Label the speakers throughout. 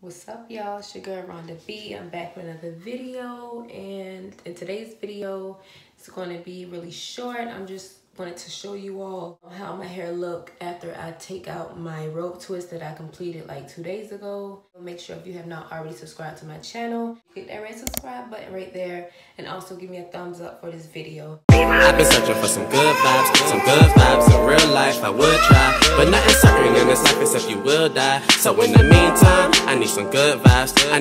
Speaker 1: What's up, y'all? It's your girl Ronda B. I'm back with another video, and in today's video it's going to be really short. I'm just wanted to show you all how my hair look after I take out my rope twist that I completed like 2 days ago. Make sure if you have not already subscribed to my channel, hit that red subscribe button right there, and also give me a thumbs up for this video.
Speaker 2: I've been searching for some good vibes in real life. I would try, but nothing certain in this life except you will die. So in the meantime, I need some good vibes. I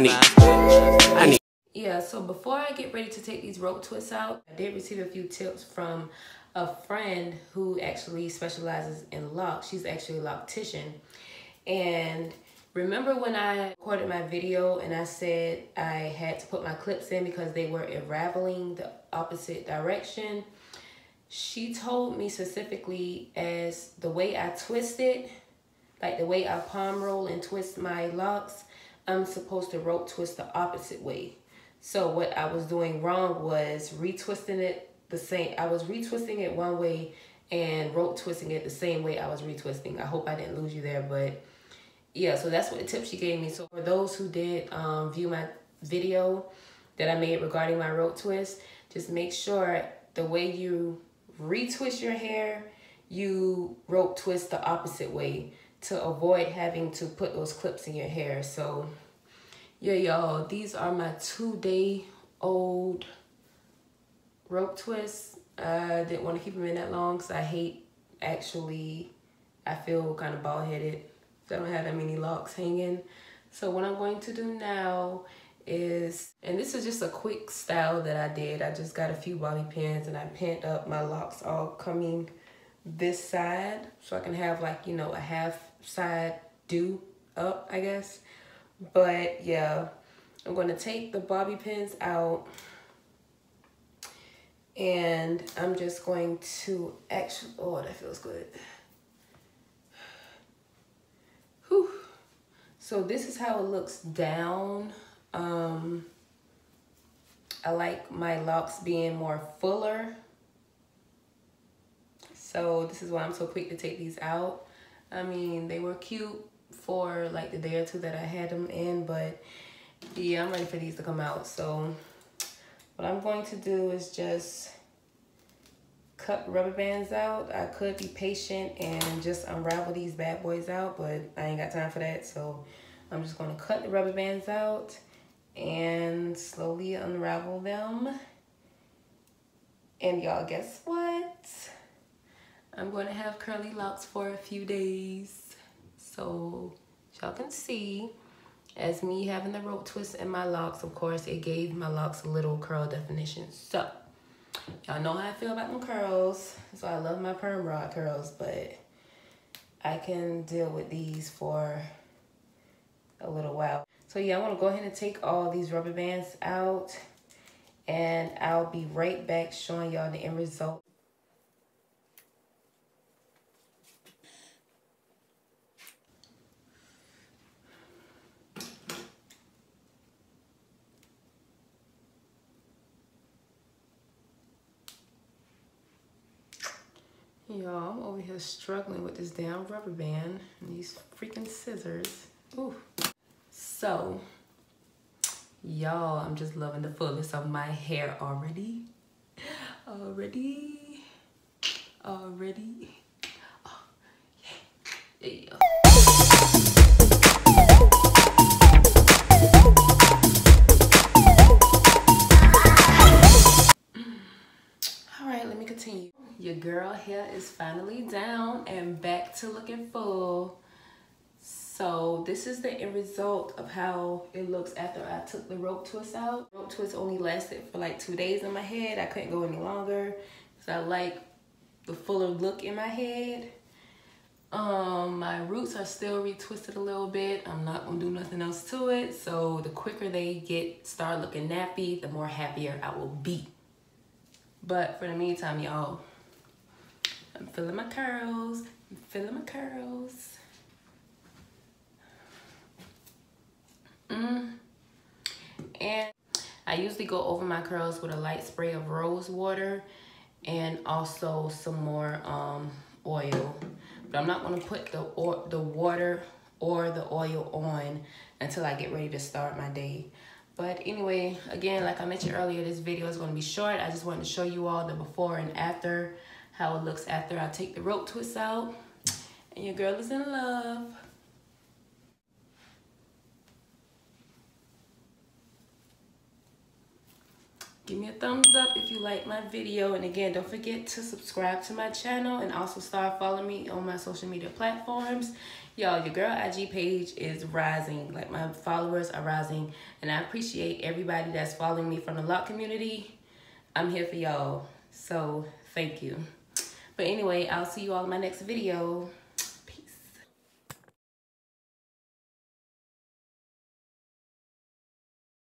Speaker 2: need.
Speaker 1: Yeah, so before I get ready to take these rope twists out, I did receive a few tips from a friend who actually specializes in locks. She's actually a loctician. And remember when I recorded my video and I said I had to put my clips in because they were unraveling the opposite direction? She told me specifically as the way I twist it, like the way I palm roll and twist my locks, I'm supposed to rope twist the opposite way. So what I was doing wrong was retwisting it the same. I was retwisting it one way and rope twisting it the same way I was retwisting. I hope I didn't lose you there, but yeah, so that's what the tip she gave me. So for those who did view my video that I made regarding my rope twist, just make sure the way you retwist your hair, you rope twist the opposite way to avoid having to put those clips in your hair. So yeah, y'all, these are my 2-day-old rope twists. I didn't want to keep them in that long because I hate, actually, I feel kind of bald-headed. I don't have that many locks hanging. So what I'm going to do now is, and this is just a quick style that I did. I just got a few bobby pins and I pinned up my locks all coming this side so I can have, like, you know, a half side do up, I guess. But yeah, I'm going to take the bobby pins out and I'm just going to actually, oh, that feels good. Whew. So this is how it looks down. I like my locks being more fuller. So this is why I'm so quick to take these out. I mean, they were cute for like the day or two that I had them in, but yeah, I'm ready for these to come out. So what I'm going to do is just cut rubber bands out. I could be patient and just unravel these bad boys out, but I ain't got time for that. So I'm just going to cut the rubber bands out and slowly unravel them. And y'all, guess what? I'm going to have curly locks for a few days. So y'all can see, as me having the rope twist in my locks, of course, it gave my locks a little curl definition. So y'all know how I feel about them curls. So I love my perm rod curls, but I can deal with these for a little while. So yeah, I want to go ahead and take all these rubber bands out, and I'll be right back showing y'all the end result. Y'all, I'm over here struggling with this damn rubber band and these freaking scissors. Ooh. So, y'all, I'm just loving the fullness of my hair already. Oh, yeah. Yeah. All right, let me continue. Your girl hair is finally down and back to looking full. So this is the end result of how it looks after I took the rope twist out. Rope twist only lasted for like 2 days in my head. I couldn't go any longer because I like the fuller look in my head. My roots are still retwisted a little bit. I'm not gonna do nothing else to it. So the quicker they start looking nappy, the more happier I will be. But for the meantime, y'all, I'm feeling my curls. And I usually go over my curls with a light spray of rose water and also some more oil. But I'm not going to put the water or the oil on until I get ready to start my day. But anyway, again, like I mentioned earlier, this video is going to be short. I just wanted to show you all the before and after, how it looks after I take the rope twists out. And your girl is in love. Give me a thumbs up if you like my video. And again, don't forget to subscribe to my channel and also start following me on my social media platforms. Y'all, your girl IG page is rising. Like, my followers are rising. And I appreciate everybody that's following me from the Loc community. I'm here for y'all. So, thank you. But anyway, I'll see you all in my next video.